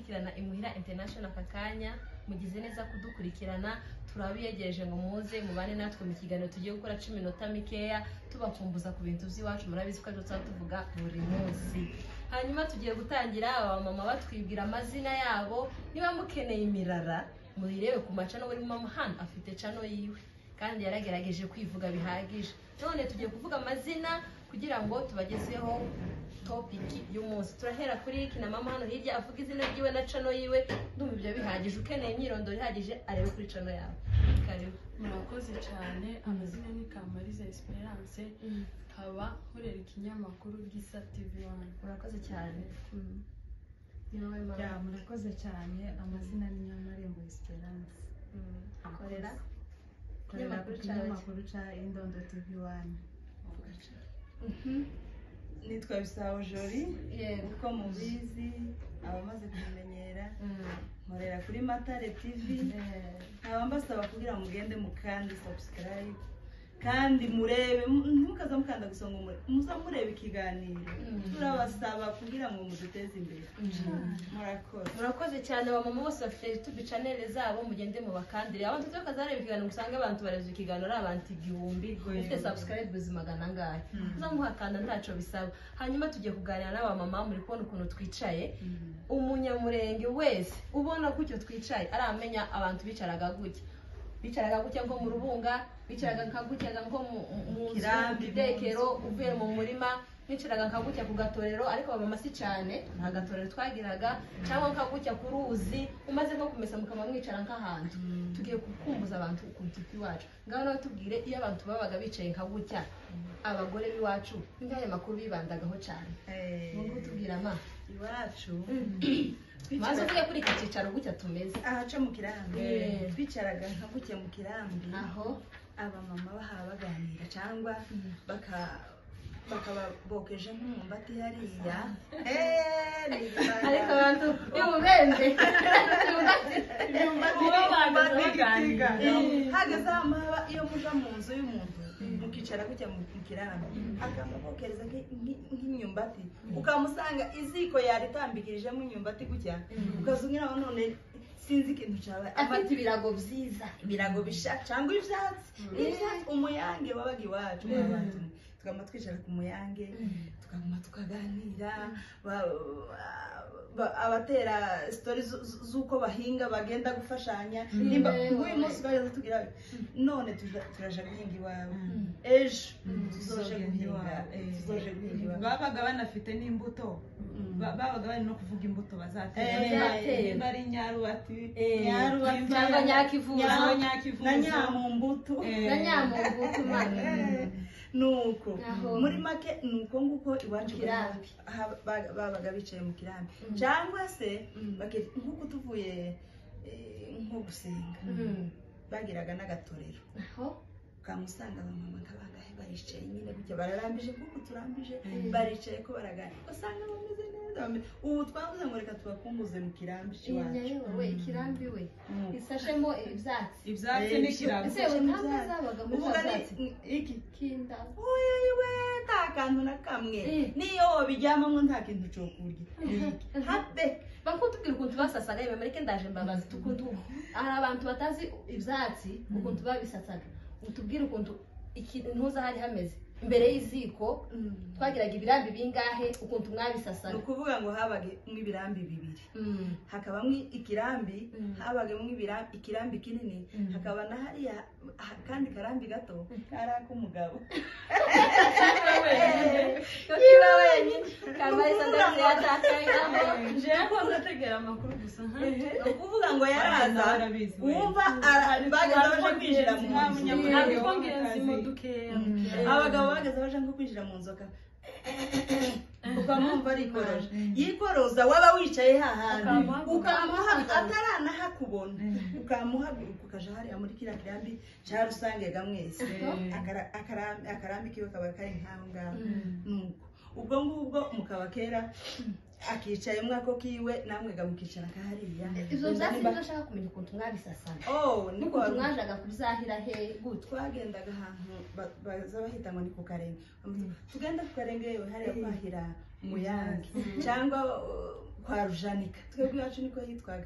mukurikirana Imuhira International kakanya mugize neza kudukurikirana turabiyegereje ngo muze mubane natwe mu kiganiro tugiye gukora 10 minota mikeya tubakumbuza ku bintu by'iwacu murabizi ko tuza tuvuga buri munsi hanyuma tugiye gutangira abamama batwibwira amazina yabo niba mukeneye imirara murirebe ku macano buri mama hano afite cano yiwe kandi yaragerageje kwivuga bihagije none tugiye kuvuga amazina kugira ngo tubagezeho topic y'umunsi turahera kuri kina mama hano hirya avuga izina ryiwe na cano yiwe ndumva ibyo bihagije ukeneye imyirondoro ihagije arebe kuri cano yawe karibu murakoze cyane amazina ni Kamariza Esperance haba nkorera ikinyamakuru Gisa TV1 murakoze cyane ya murakoze cyane amazina ni Nyamarembo Esperance akorera ikinyamakuru ca Indondo TV1 nitwa Bisabo Jori uko mubizi abamaze kumenyera nkorera kuri Matare TV nkaba mbasaba kugira ngo mugende mukandi subscribe kandi murebe ntukaza mukanda gusonga murebe ikiganiro turabasaba kugira ngo muduteze imbere murakoze cyane abamama bose bafite YouTube channel zabo mugende mu bakandire abantu tukazareba ikiganiro usanga abantu bareze ikiganiro abantu igihumbi ufite subscribe buzimagana ngahe uzamuhakanda ntaco bisaba hanyuma tugiye kuganira n'abamama muri kubona ukuntu twicaye umunyamurenge wese ubona ko icyo twicaye aramenya abantu bicaraga gutya ngo mu rubunga bicaraga nkagutyaga ngo mu kirambi uvuye mu murima bicaraga nkagutya ku gatorero ariko abamama si cyane nta gatorero twagiraga cyangwa nkagutya ku ruzi umaze nko kumesa mukama mwicara nk'ahantu tugiye kukumbuza abantu ukuntu iwacu ngaho nawe tubwire iyo abantu babaga bicaye nkagutya abagore biwacu ngaye makuru bibandagaho cyane ngo tubwira ama iwacu maze uvuge kuri iki cyicaro gutya tumeze ahaca mu kirambi twicaraga nkagutya mu kirambi aho abamama baganira cyangwa bakababokeje nk'umumbati hariya ariko abantu y'ububenze hageze amaba iyo muja mu nzu y'umuntu mukicara gutya mu kirambi akamubokereza nk'imyumbati ukamusanga iziko yaritambikirijemo imyumbati gutya ukazungira none sinzi ikintu cyabaye afite ibirago byiza ibirago bisha cyangwa ibyatsi umuyange wabaga iwacu abantu tukaba twicara ku muyange tukaguma tukaganira abatera story z'uko bahinga bagenda gufashanya nimba uyu munsi bageze tugira none turaje guhinga iwawe ejo tuzoje guhinga babaga banafite n'imbuto babaga bari no kuvuga imbuto bazatera bari nyarubati cyangwa nyakivuzo na nyamumbuto nuko muri make nuko nguko iwacu babaga bicaye mu kirambi cyangwa se nkuko tuvuye nko gusenga bagiraga n'agatorero ukamusanga abamama nk'abangahe baricaye nyine gutya bararambije kuko turambije baricaye ko baraganira usanga bameze neza ubu twavuze ngo reka tubakumbuze mu kirambi cy'iwacu we ikirambi we isashemo ibyatsi n'ikirambi ese ntabwo zabaga muri ibyatsi iki kinda we nta kantu na kamwe niyo wabijyamamo nta kintu cyo kurya habe bakutubwira ukuntu basasaga yeme mareke ndaje mbabaza tukuntu hari abantu batazi ibyatsi ukuntu babisasaga utubwira ukuntu ntuza hari hameze imbere y'iziko twagiraga ibirambi bingahe ukuntu mwabisasaga ukuvuga ngo habaga ibirambi bibiri hakabamwe ikirambi habagamo ikirambi kinini hakaba na hariya kandi karambi gato karako umugabo kiba wenyine Kamariza ndetse yatakayamo je ko ndategera amakuru gusa ukuvuga ngo yaraza wumva bageze baje kwinjira mu abagabo bageze baje nko kwinjira mu nzoka ukamwumva arikoroje yikoroza waba wicaye hahandi ukamuha ataranahakubona ukamuhaguruka ukaja hariya muri kiriya kirambi cya rusangega mwese akarambi kiwe kaba kari nk'aho ngaho nuko ubwo ngubwo mukaba kera akicaye mwako kiwe namwe gamukicara kahariya izo byatsi byo shaka kumenya ukuntu mwabisasana niko mwajaga kuzahira he twagendaga ahantu baza bahita ngo ni ku karenge tugenda ku karenge yewe hariya kwahira umuyange cyangwa kwa Rujanika twebwe iwacu niko hitwaga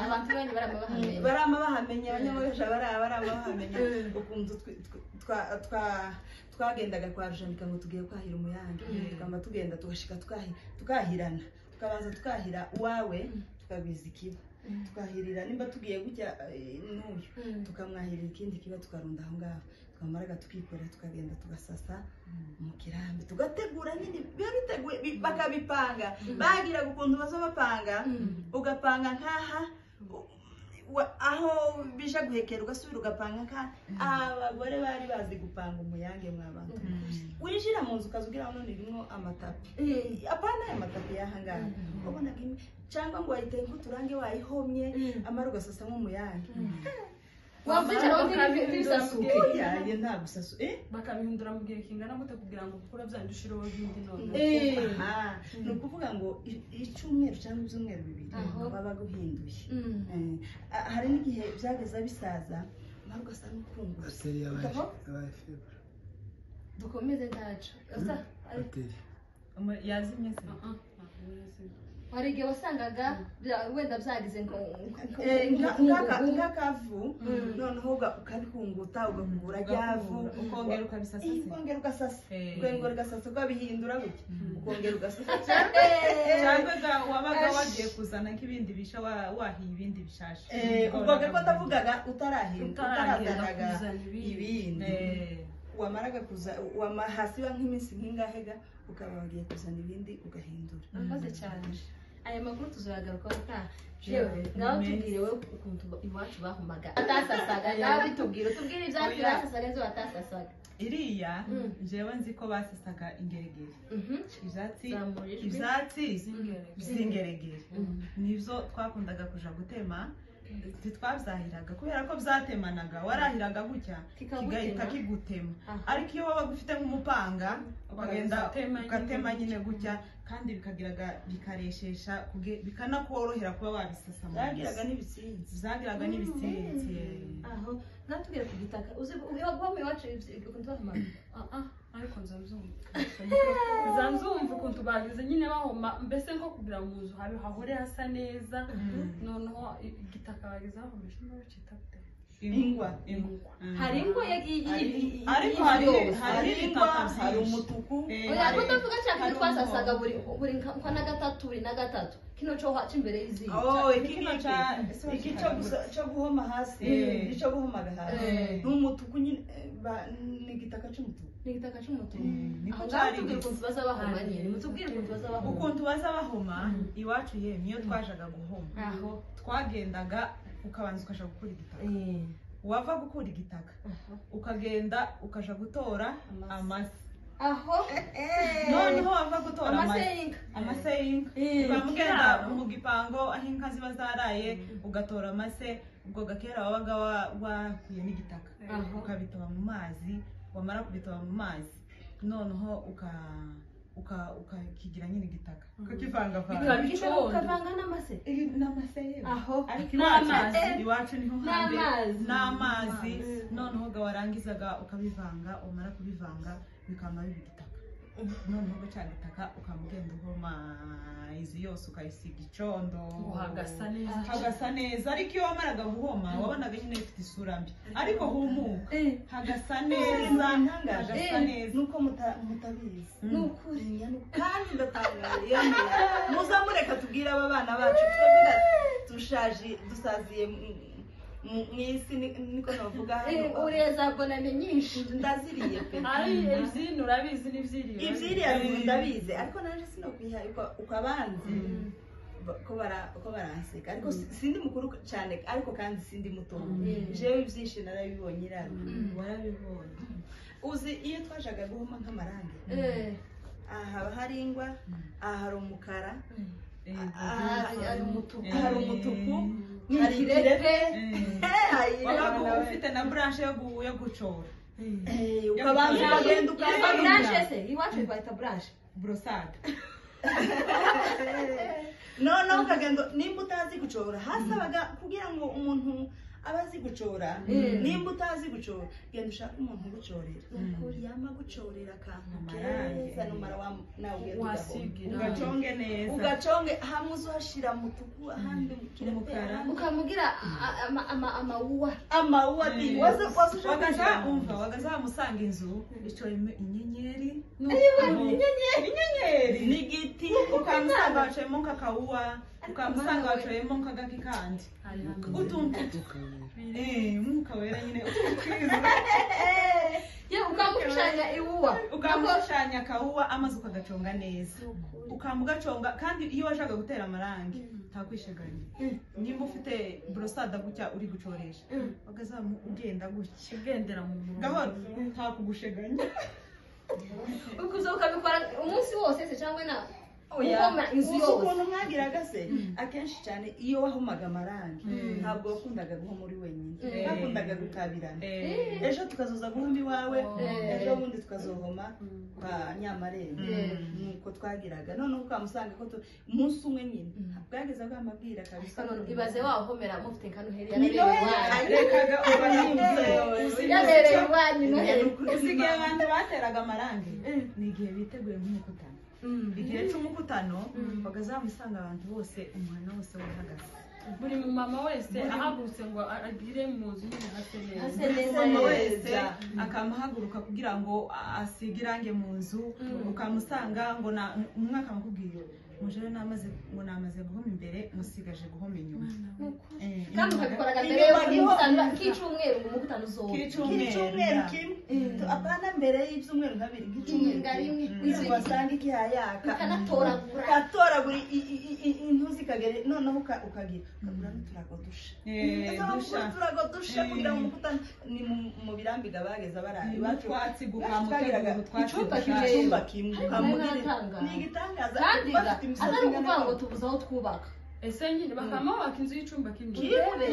abantu bane bahamenya bahamenya abanyamagasha bahamenya ukuntu twagendaga kwa Rujanika ngo tugiye kwahira umuyange tukamba tugenda tugashika tukahirana tukabanza tukahira uwawe tukabiza ikiba tukahirira nimba tugiye gujya n'uyu tukamwahirira ikindi kiba tukarunda aho ngaho tukamaraga tukikorera tukagenda tugasasa mu kirambi tugategura nyine biba biteguye bakabipanga bagira ukuntu bazobapanga ugapanga nkaha aho bisha guhekera ugasubira ugapanga nka abagore bari bazi gupanga umuyange mw'abantu winjira mu nzu ukazugira none irimo amatapi apana aya matapi y'ahangaha ubona cyangwa ngo wayiteye nk'uturange wayihomye amara ugasasa nk'umuyange wavuze ngo bisasuke yaye nta gusasu bakabihindura mu gihe kingana gute kugira ngo gukora byandushireho bindi none ni ukuvuga ngo icyumweru cyangwa ibyumweru bibiri baba guhinduye hari n'igihe byageza bisaza amara ugasa n'ukunguza dukomeze ntacu yazimye se hari igihe wasangaga wenda byagize nk'akavu noneho ukabikunguta ugakubura ryavu ukongera ukabisasa ukongera ugasasa ukabihindura gutya ukongera ugasasa cyangwa wabaga wagiye kuzana nk'ibindi bisha wahiye ibindi bishasha ubwo ko ndavugaga utarazanaga ibindi wamaraga kuza hasiba nk'iminsi nk'ingahega ukaba wagiye kuzana ibindi ugahindura murakoze cyane aya makuru tuzagaruka jewe ngaho tubwire we ukuntu iwacu bahumaga atasasaga nawe bitubwire tubwire ibyatsi basasaga zo batasasaga iriya jewe nzi ko basasaga ingeregere ibyatsi z'ingeregere nivyo twakundaga kuja gutema titwabyahiraga kubera ko byatemanaga warahiraga gutya kigahita kigutema ariko iyo waba ufite nk'umupanga ukagenda ugatema nyine gutya kandi bikareshesha bikanakorohera kuba wabisasa byagiraga n'ibitsinzi aho natubwira ku gitaka uzi ubwo iwacu ukuntu bahumaga ariko nzamva ukuntu bagize nyine bahoma mbese nko kugira mu nzu hahore hasa neza noneho igitaka bagize bahomesha niba bacita gute ingwa hari ingwa ariko hari ingwa hari umutuku oya kudavuga cyane twasasaga buri nka na gatatu buri na gatatu kino cyo imbere y'izindi iki cyo guhoma hasi icyo guhomaga hasi n'umutuku nyine n'igitaka cy'umutuku aho tubwire ukuntu baza bahoma nyine mutubwire ukuntu baza bahoma iwacu yemwe iyo twajaga guhoma twagendaga ukabanza ukaja gukura igitaka wava gukura igitaka ukagenda ukaja gutora amase aho noneho wava gutora amaseyinga ukamugenda mu gipango aho inka ziba zaraye ugatora amase ubwo gakera wabaga wakuye n'igitaka ukabitoba mu mazi wamara kubitoba mu mazi noneho ukakigira nyine igitaka ukakivangavanga ukavanga n'amase aho ariko iwacu niho n'amazi noneho warangizaga ukabivanga wamara kubivanga bikama biba igitaka noneho gaca gitaka ukamugenda uhoma izi yose ukayisiga icondo hagasa neza ariko iyo wamaraga guhoma wabonaga nyine ifite isura mbi ariko humuka hagasa neza nuko mutabizi nukuri kandi ndatangaye muzamureka tubwira aba bana bacu twavuga dusaziye mwisi niko navuga ureza bonane nyinshi ndaziriye pe ari ibyino urabizi n'ivyiriye ivyiriye ndabizi ariko naje sinokwiha uko abanzi ko baranseka ariko sindi mukuru cyane ariko kandi sindi muto jewe ivyinshi narabibonye irara warabibonye uzi iyo twajaga guhoma nk'amarangi haba hari ingwa hari umukara hari umutuku hari ikirepe wabaga ufite na branche yo gucora ukabanza ukagenda ukava branche se iwacu twita branche brossade noneho ukagenda nimba utazi gucora hasabaga kugira ngo umuntu abazi gucora nimba utazi gucora genda ushaka umuntu ugucorera yama gucorera akantu keza numara nawe ugaconge neza ugaconge hamwe uzohashira mutuku ahandi mukira ukamugira amawuwa wagaza musanga inzu icoyemo inyenyeri n'igiti ukamusanga wacoyemo kakawuwa ukamusanga wacoyemo kagaki kandi utuntu mukawera nyine ukamushushanya iwuwa ukamushushanya kawuwa amaze ukagaconga neza ukamugaconga kandi iyo washaka gutera amarangi ntakwisheganya nimba ufite brosada gutya uri gucoresha wagazamu ugenda gutya ugendera mu murongo gahoro ntakugusheganya ukuzo ukabikora umunsi wose se cyangwa na ukuntu mwagiraga se akenshi cyane iyo wahumaga amarangi ntabwo wakundaga guhoma uri wenyine wakundaga gukabirana ejo tukazoza guhoma iwawe ejo bundi tukazohoma kwa Nyamarembe nuko twagiraga noneho ukamusanga ko umunsi umwe nyine bwageze bwamabwira kabisa ibaze wahomera mufite kanuheri yarekaga yabereye iwanyu noheri usigaye abantu bateraga amarangi ni igihe biteguye nk'umukutano igihe cy'umukutano bagazamusanga abantu bose umuhana wose wahagaze buri mama wese ahagurutse ngo agire mu nzu nyine hase neza mama wese akamuhaguruka kugira ngo asige irange mu nzu ukamusanga ngo umwaka makubwiye mujere namaze guhoma imbere musigaje guhoma inyuma kandi ukabikoraga mbere y'umukutano k'icumweru mu mukutano uzoba k'icumweru kimwe apana mbere y'ibyumweru nkabiri nk'icumweru wasanga ikihayaka kanatoragura intuzi kagere noneho ukagira ukagura n'uturago dusha kugira ngo umukutano ni mu birambiga bageza baraye iwacu gukamutagiraga icyumba kimwe ni igitangaza atari ukuvuga ngo tubuze aho twubaka ese nyine bakamubaka inzu y'icumba kimwe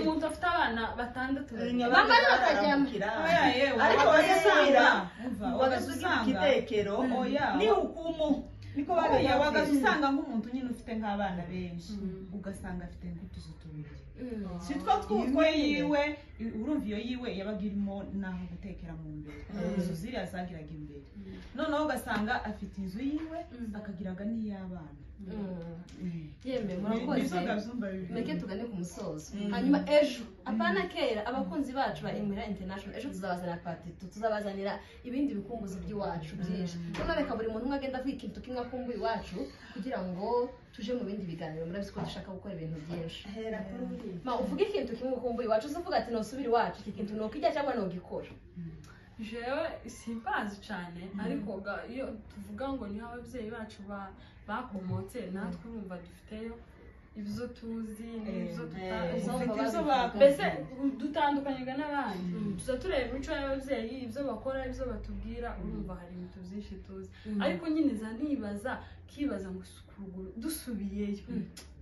umuntu afite abana batandatu bamwe bakajyamo ariko bagasanga ikitekero ni hukumu niko bagasanga nk'umuntu nyine ufite nk'abana benshi ugasanga afite nk'utuzu tubiri sitwa twutwe yiwe urumva iyo yiwe yabaga irimo naho gutekera mu mbere inzu ziriya zagiraga imbere noneho ugasanga afite inzu yiwe akagiraga n'iy'abana yemwe murakoze mureke tugane ku musozo hanyuma ejo apana kera abakunzi bacu ba Imwira International ejo tuzabazanira part 2 tuzabazanira ibindi bikumbuzi by'iwacu byinshi none reka buri muntu agenda avuga ikintu kimwe akumbuye iwacu kugira ngo tuje mu bindi biganiro murabizi ko dushaka gukora ibintu byinshi ma uvuga ikintu kimwe ukumbuye iwacu uvuga ati nosubira iwacu iki kintu no kijya cyangwa no gikora jewe simbazi cyane ariko iyo tuvuga ngo ni ababyeyi bacu bakomotse natwe urumva dufiteyo ibyo tuzi n'ibyo tutazi mbese dutandukanye n'abandi tuza tureba imico y'ababyeyi ibyo bakora ibyo batubwira urumva hari ibintu byinshi tuzi ariko nyine za ntibaza kibaza ngo dusubiyeyo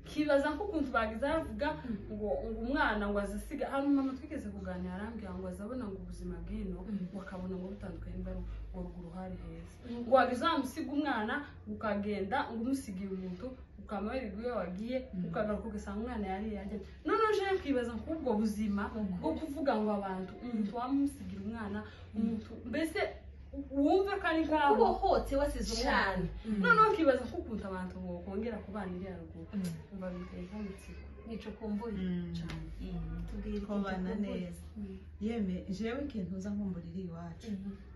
kibaza nk'ukuntu bagize bavuga ngo umwana ngo azasiga hano mama twigeze kuganira arambwira ngo azabona ngo ubuzima bw'ino bakabona ngo butandukanye ngo ruguru hari heza ngo wagizamusiga umwana ukagenda ngo umusigiye umuntu ukamara iyo wagiye ukagaruka ugasanga umwana yari yagenda none uje kwibaza nk'ubwo buzima bwo kuvuga ngo abantu umuntu wamusigira umwana umuntu mbese wumva kandi ngaho ubohotse wasize umwana noneho kibaza ko ukuntu abantu bokongera kubana iri haruguru umva biteza mutsiko nico kumbuye cyane tubwire ko bana neza yeme jewe ikintu uza nkumburira iwacu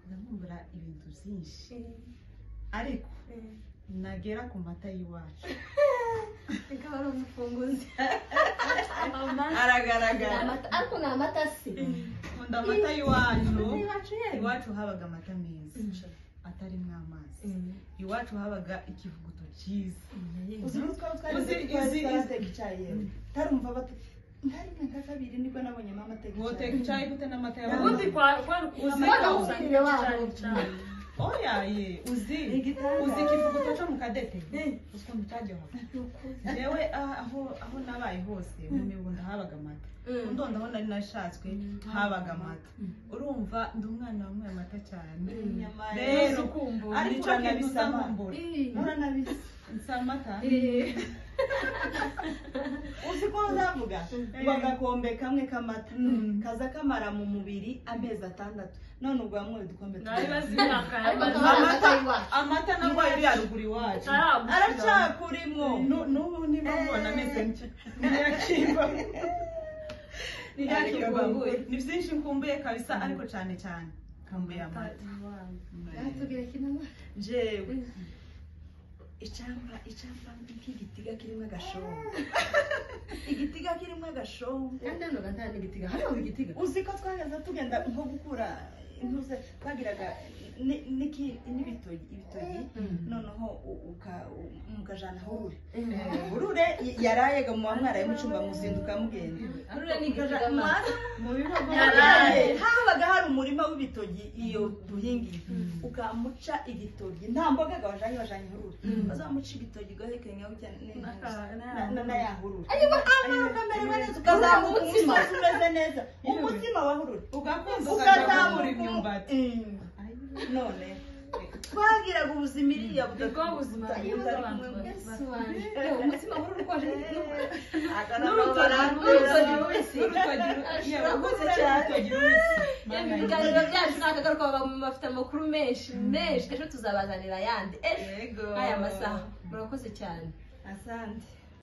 ndamumbura ibintu byinshi ariko nagera ku mata y'iwacu reka bari umufunguzi aragaragara ariko ni amata se nkunda amata iwacu habaga amata meza atarimo amazi iwacu habaga ikivuguto cyiza tarumva ntarimo nka kabiri niko nabonye mama teka icyayi gute n'amata ubundi kwari oyaye uzi ikivuguto cyo mu kadete ukuntu cyaryohaga jewe aho nabaye hose mu mibunda habaga amata ndonda aho nari nashatswe habaga amata urumva ndi umwana wamwe amata cyane rero ariko nabisama uranabisamata uzi ko bazavuga ngo agakombe kamwe k'amata kaza kamara mu mubiri amezi 6 none ubwo bamwe udukombe amata nabwo yari yaruguru iwacu aracakurimwo n'ubu niba mbona ameze nk'iyakimba ni byinshi nkumbuye kabisa ariko cyane cyane nkumbuye amata jewe icamba nk'igitiga kirimo agashongo igitiga kirimo agashongo kandi hano gatana n'igitiga hano igitiga uzi ko twageze tugenda nko gukura intuze twagiraga n'ibitogi noneho mukajana hurure yarayega mu mwara y'umucumba muzinduka mugenda hurure n'igitiga mu bibago yaraye habaga hari umurima w'ibitogi iyo duhingiye ukamuca igitogi nta mboga gabajanye hurure bazamuca igitogi gahekenya na ya hurure ayo kamera neza ukazamuka umusozi umeze neza umutima wa hurure ugazamuka imyumbati none twagiraga ubuzima iriya ubwo buzima umutima hurure kwaje ibiganiro byacu nakagaruka bafite amakuru menshi ejo tuzabazanira ayandi aya masaha murakoze cyane asante